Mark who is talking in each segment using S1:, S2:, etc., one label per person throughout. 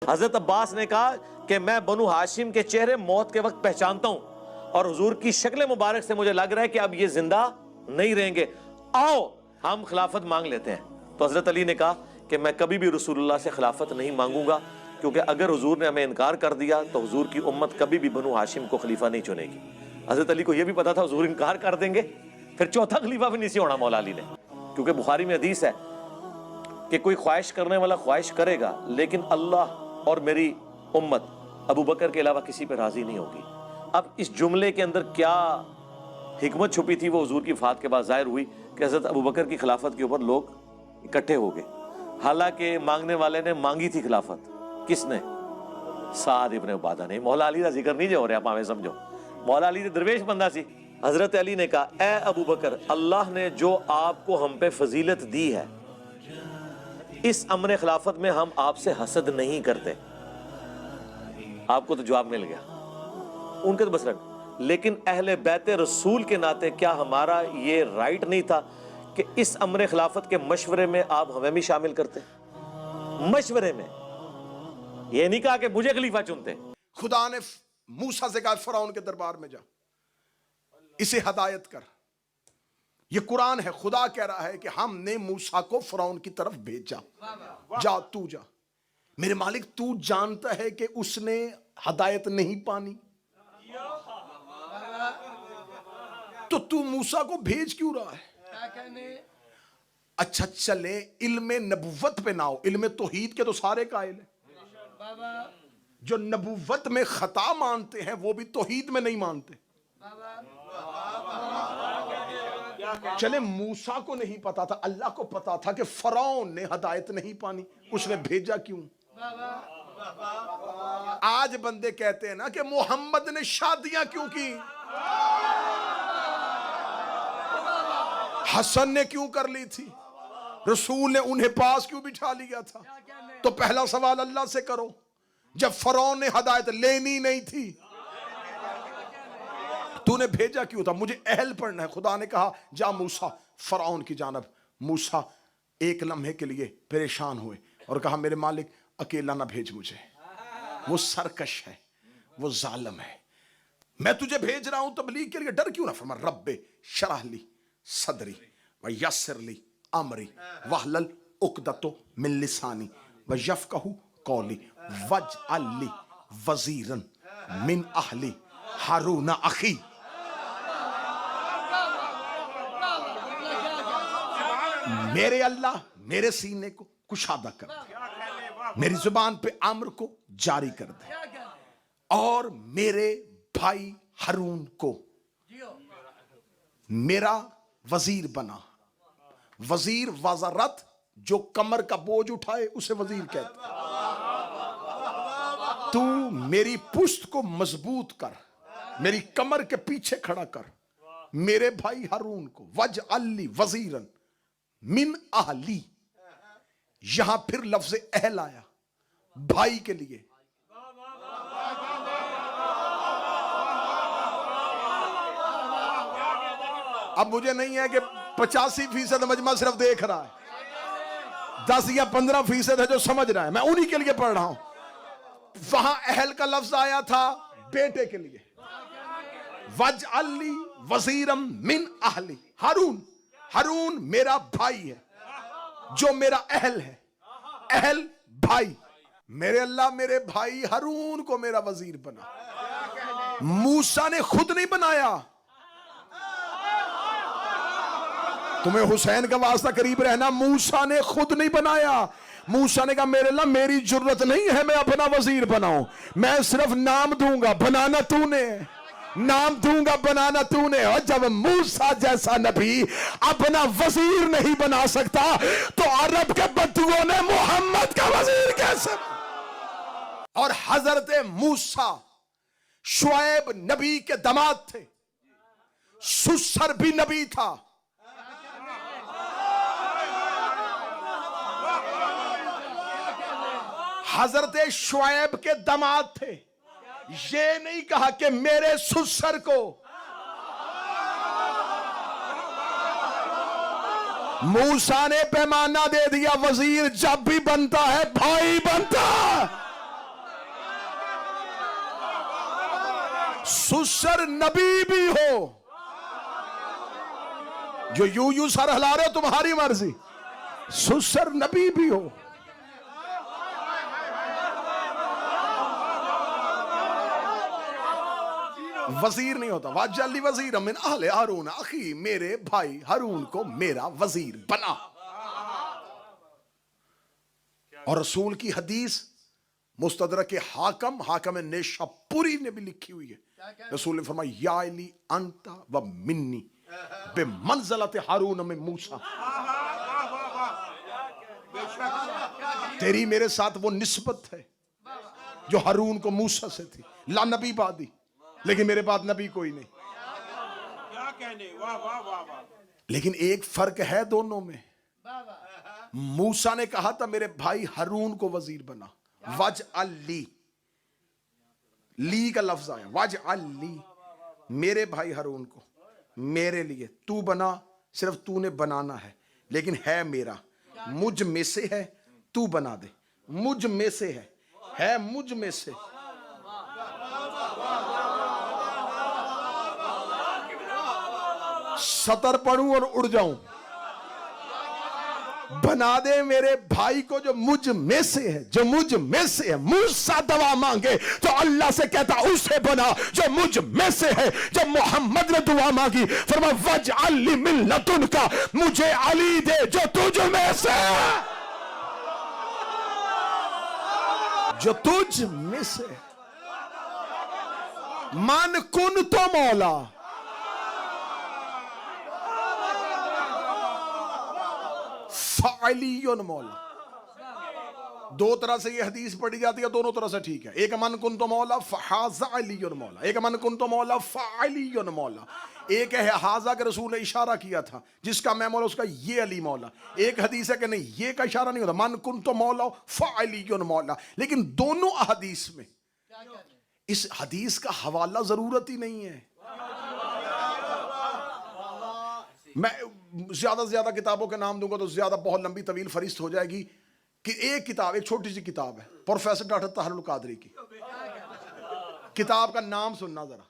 S1: हजरत अब्बास ने कहा कि मैं बनु हाशिम के चेहरे मौत के वक्त पहचानता हूं और हुजूर की शक्ल मुबारक से मुझे लग रहा है कि अब ये जिंदा नहीं रहेंगे, आओ हम खिलाफत मांग लेते हैं। तो हजरत अली ने कहा कि मैं कभी भी रसूलुल्लाह से खिलाफत नहीं मांगूंगा, क्योंकि अगर हुजूर ने हमें इनकार कर दिया तो हुजूर की उम्मत कभी भी बनु हाशिम को खलीफा नहीं चुनेगी। हजरत अली को यह भी पता था हुजूर इनकार कर देंगे, फिर चौथा खलीफा भी नहीं होना मौला अली ने, क्योंकि बुखारी में हदीस है कि कोई ख्वाहिश करने वाला ख्वाहिश करेगा लेकिन अल्लाह और मेरी उम्मत अबू बकर के अलावा किसी पर राजी नहीं होगी। अब इस जुमले के अंदर क्या हिकमत छुपी थी वो हुजूर की वफात के बाद जाहिर हुई कि हज़रत अबू बकर की खिलाफत के ऊपर लोग इकट्ठे हो गए। हालांकि मांगने वाले ने मांगी थी खिलाफत, किसने? साद इब्ने उबादा ने। मौला अली का जिक्र नहीं जो हो रहा, आप हमें समझो, मौला अली ने दरवेश बंदा सी। हजरत अली ने कहा, ए अबू बकर, अल्लाह ने जो आपको हम पे फजीलत दी है, इस अमर खिलाफत में हम आपसे हसद नहीं करते। आपको तो जवाब मिल गया, उनके तो बस रख, लेकिन अहले बैत रसूल के नाते क्या हमारा ये राइट नहीं था कि इस अमर खिलाफत के मशवरे में आप हमें भी शामिल करते? मशवरे में, ये नहीं कहा कि मुझे खलीफा चुनते।
S2: खुदा ने मूसा से कहा फिरौन के दरबार में जा, इसे हदायत कर। ये कुरान है, खुदा कह रहा है कि हमने मूसा को फिरौन की तरफ भेजा, जा तू जा। मेरे मालिक, तू जानता है कि उसने हदायत नहीं पानी, तो तू मूसा को भेज क्यों रहा है? अच्छा चले, इल्मे नबुव्वत पे ना हो, इल्मे तौहीद के तो सारे कायल हैं। जो नबुव्वत में खता मानते हैं वो भी तौहीद में नहीं मानते। चले, मूसा को नहीं पता था, अल्लाह को पता था कि फिरौन ने हदायत नहीं पानी, उसने भेजा क्यों? आज बंदे कहते हैं ना कि मोहम्मद ने शादियां क्यों की, हसन ने क्यों कर ली थी, रसूल ने उन्हें पास क्यों बिठा लिया था? तो पहला सवाल अल्लाह से करो, जब फिरौन ने हदायत लेनी नहीं थी तूने भेजा क्यों था? मुझे अहल पढ़ना है। खुदा ने कहा जा मूसा फिरौन की जानब। मूसा एक लम्हे के लिए परेशान हुए और कहा मेरे मालिक अकेला ना भेज मुझे, वो सरकश है, वो जालिम है, मैं तुझे भेज रहा हूं तबलीग के लिए, डर क्यों ना? फरमा रब्बे शरह ली सदरी व यस्सिर ली अमरी वहलल उक़दतो मिन लिसानी व यफ़क़हू क़ौली वजअल ली वज़ीरन मिन अहली हारून अखी। मेरे अल्लाह मेरे सीने को कुशादा कर दे, मेरी जुबान पे अम्र को जारी कर दे, और मेरे भाई हारून को मेरा वजीर बना। वजीर वज़ारत, जो कमर का बोझ उठाए उसे वजीर कहते। तू मेरी पुश्त को मजबूत कर, मेरी कमर के पीछे खड़ा कर मेरे भाई हारून को। वजअल्ली वजीरन मिन अहली, यहां फिर लफ्ज़ अहल आया, भाई के लिए। अब मुझे नहीं है कि 85% मजमा सिर्फ देख रहा है, 10 या 15% है जो समझ रहा है, मैं उन्हीं के लिए पढ़ रहा हूं। वहां अहल का लफ्ज आया था बेटे के लिए, वजअल्ली वज़ीरम मिन अहली। हारून, हारून मेरा भाई है, जो मेरा अहल है, अहल भाई। मेरे अल्लाह मेरे भाई हारून को मेरा वजीर बना। मूसा ने खुद नहीं बनाया, तुम्हें हुसैन का वास्ता करीब रहना, मूसा ने खुद नहीं बनाया। मूसा ने कहा मेरे अल्लाह मेरी जरूरत नहीं है मैं अपना वजीर बनाऊं, मैं सिर्फ नाम दूंगा, बनाना तूने, नाम दूंगा, बनाना तूने। और जब मूसा जैसा नबी अपना वजीर नहीं बना सकता तो अरब के बद्दुओं ने मोहम्मद का वजीर कैसे? और हजरत मूसा शुएब नबी के दामाद थे, सुसर भी नबी था। हजरत शुएब के दामाद थे। ये नहीं कहा कि मेरे सुसर को। मूसा ने पैमाना दे दिया, वजीर जब भी बनता है भाई बनता। सुसर नबी भी हो। जो यू सर हिला रहे हो तुम्हारी मर्जी, सुसर नबी भी हो। वजीर नहीं होता। वाजली वजीर मिन अहले हारून अखी, मेरे भाई हारून को मेरा वजीर बना। और रसूल की हदीस मुस्तदरक हाकम नेशापुरी ने भी लिखी हुई है। रसूल ने फरमाया या अली अंता व मिन्नी बेमंज़लत हारून में मूसा, तेरी मेरे साथ वो निस्बत है जो हारून को मूसा से थी। ला नबी बादी, लेकिन मेरे बाद नबी कोई नहीं। क्या कहने, वाह वाह वाह वाह। लेकिन एक फर्क है दोनों में। मूसा ने कहा था मेरे भाई हारून को वजीर बना, वज अली, ली का लफ्ज आया, वज अली, मेरे भाई हारून को मेरे लिए तू बना, सिर्फ तूने बनाना है, लेकिन है मेरा, मुझ में से है, तू बना दे, मुझ में से है मुझ में से। सतर पढ़ूं और उड़ जाऊं, बना दे मेरे भाई को जो मुझ में से है, जो मुझ में से है। मूसा दवा मांगे तो अल्लाह से कहता उसे बना जो मुझ में से है। जब मोहम्मद ने दुआ मांगी फरमाया वज अली मिन लदुनका, मुझे अली दे जो तुझ में से है, जो तुझ में से है। मन कुन तो मौला, फ़अलियुन मौला। दो तरह से ये हदीस पढ़ी जाती है, दोनों तरह से ठीक है। एक मन कुन तो मौला फ़हाज़ा अलियुन मौला, एक मन कुन तो मौला फ़अलियुन मौला। एक है हाजा के रसूल ने इशारा किया था, जिसका मैं मौला उसका ये अली मौला। एक हदीस है कि नहीं, ये का इशारा नहीं होता, मन कुन तो मौला फ़अलियुन मौला। लेकिन दोनों हदीस में इस हदीस का हवाला जरूरत ही नहीं है। मैं ज्यादा से ज्यादा किताबों के नाम दूंगा तो ज्यादा बहुत लंबी तवील फरिस्त हो जाएगी। कि एक किताब, एक छोटी सी किताब है प्रोफेसर डॉक्टर ताहिरुल कादरी की। किताब का नाम सुनना जरा,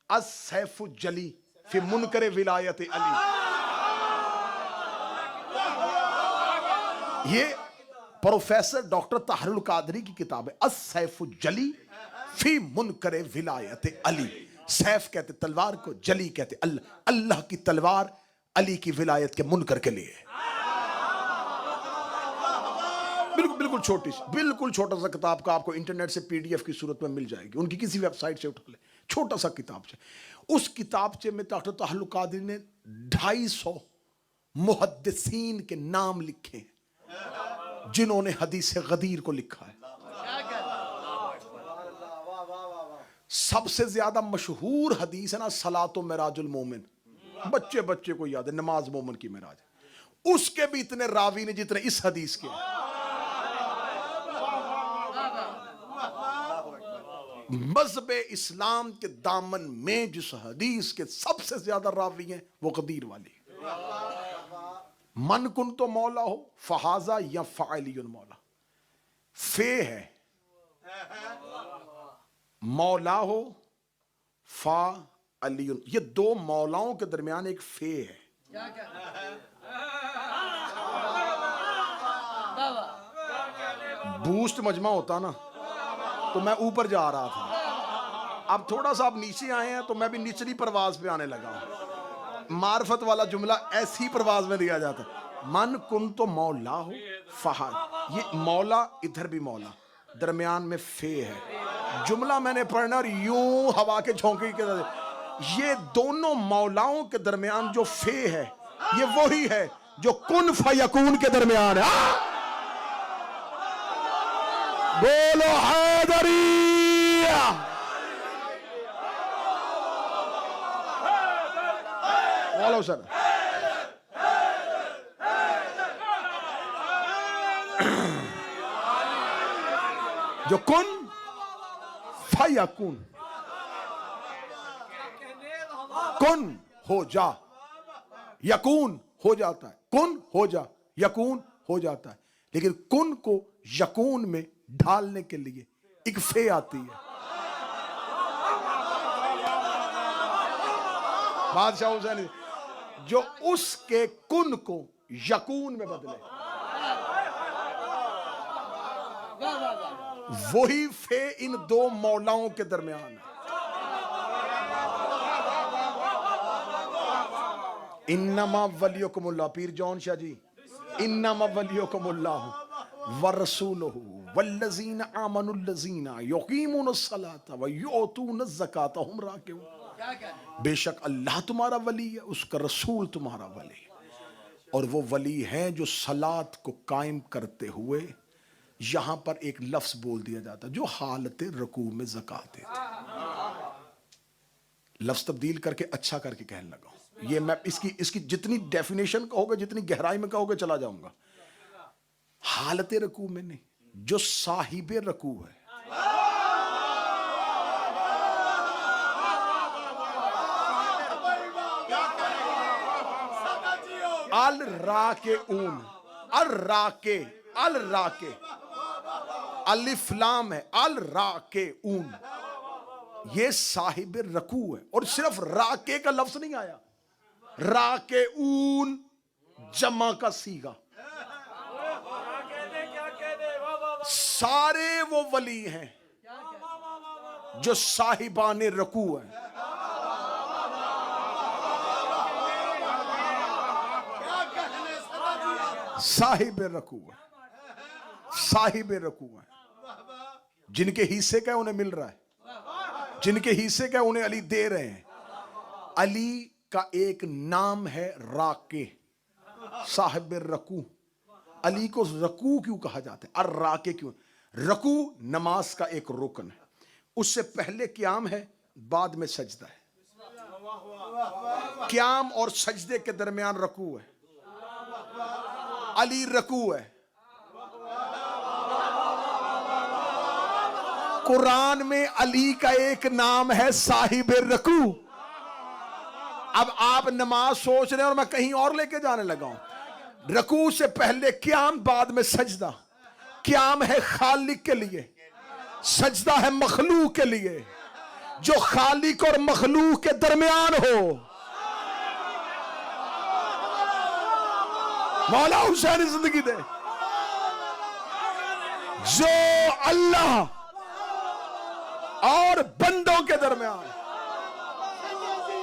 S2: अस-सैफुल जली फी मुनकर विलायत अली। ये प्रोफेसर डॉक्टर ताहिरुल कादरी की किताब है, अस-सैफुल जली फी मुनकर विलायत अली। सैफ कहते तलवार को, जली कहते अल्लाह, अल्लाह की तलवार अली की विलायत के मुनकर के लिए। बिल्कुल छोटी सी, बिल्कुल छोटा सा किताब का आपको इंटरनेट से पीडीएफ की सूरत में मिल जाएगी, उनकी किसी वेबसाइट से उठा ले, छोटा सा किताबचे। उस किताबचे में डॉक्टर ताहिरुल कादरी ने 250 मुहद्दिसीन के नाम लिखे हैं जिन्होंने हदीस गदीर को लिखा है। सबसे ज्यादा मशहूर हदीस है ना सलातो मेराजुल मोमिन, बच्चे बच्चे को याद है, नमाज मोमिन की मेराज। उसके भी इतने रावी ने जितने इस हदीस के। मज़हब इस्लाम के दामन में जिस हदीस के सबसे ज्यादा रावी हैं वो गदीर वाली। मन कुन तो मौला हो फहाजा या फ़अलियुन मौला। फे है मौला हो फा अलियुन, ये दो मौलाओं के दरमियान एक फे है। बूस्ट मजमा होता ना तो मैं ऊपर जा रहा था, अब थोड़ा सा आप नीचे आए हैं तो मैं भी निचली परवाज पे आने लगा। मार्फत वाला जुमला ऐसी परवाज में दिया जाता, मन कुन तो मौला हो फहा, ये मौला इधर भी मौला, दरमियान में फे है। जुमला मैंने पढ़ना और यूं हवा के झोंके के, ये दोनों मौलाओं के दरमियान जो फे है ये वही है जो कुन फयकून के दरमियान है। बोलो हैदरिया। बोलो सर। जो कुन फयकून, कुन हो जा, यकून हो जाता है, कुन हो जा यकून हो जाता है। लेकिन कुन को यकून में ढालने के लिए एक फे आती है। बादशाह हुसैन जो उसके कुन को यकून में बदले, वही फे इन दो मौलाओं के दरमियान है। इन्नमा वलियुकुमुल्लाह, पीर जौन शाह जी, इन्नमा वलियुकुमुल्लाह व रसूलुहु वल्लज़ीना आमनुल्लज़ीना युक़ीमुनस्सलाता व युअतूनज़्ज़काता हुम राकिऊन। बेशक अल्लाह तुम्हारा वली है, उसका रसूल तुम्हारा वली है, और वो वली हैं जो सलात को कायम करते हुए, यहां पर एक लफ्ज बोल दिया जाता जो हालत रकू में ज़कात देते। लफ्ज तब्दील करके अच्छा करके कहने लगा, ये मैं इसकी जितनी डेफिनेशन कहोगे, जितनी गहराई में कहोगे चला जाऊंगा। हालत रकू में नहीं, जो साहिबे रकू है, अल राके ऊन, अल राके, अल राके अलिफ लाम है, अल राके ऊन, ये साहिब रकू है। और सिर्फ राके का लफ्ज नहीं आया, राके ऊन जमा का सीगा। सारे वो वली हैं जो साहिबाने रकू हैं। साहिब रकू है, साहिब रकू है, जिनके हिस्से का उन्हें मिल रहा है, जिनके हिस्से का उन्हें अली दे रहे हैं। अली का एक नाम है राके, साहिब रकू। अली को रकू क्यों कहा जाता है, और राके क्यों? रकू नमाज का एक रुकन है, उससे पहले क्याम है, बाद में सजदा है। क्याम और सजदे के दरमियान रकू है, अली रकू है। कुरान में अली का एक नाम है साहिब रकू। अब आप नमाज सोच रहे हैं और मैं कहीं और लेके जाने लगा हूं। रकू से पहले क्याम, बाद में सजदा। क्याम है खालिक के लिए, सजदा है मखलूक के लिए, जो खालिक और मखलूक के दरमियान हो। मौला हुसैन जिंदगी दे, जो अल्लाह और बंदों के दरमियान।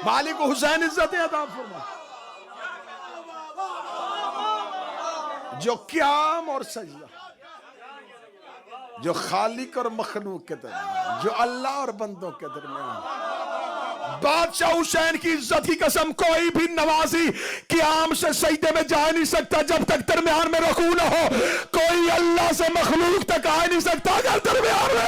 S2: मालिक हुसैन इज्जत अता फरमा, जो क्याम और सजदा, जो खालिक और मखलूक के दरमियान, जो अल्लाह और बंदों के दरमियान। बादशाह हुसैन की इज्जत की कसम, कोई भी नवाजी क़याम से सजदे में जा नहीं सकता जब तक दरमियान में रकू न हो। कोई अल्लाह से मखलूक तक आ नहीं सकता अगर दरमियान में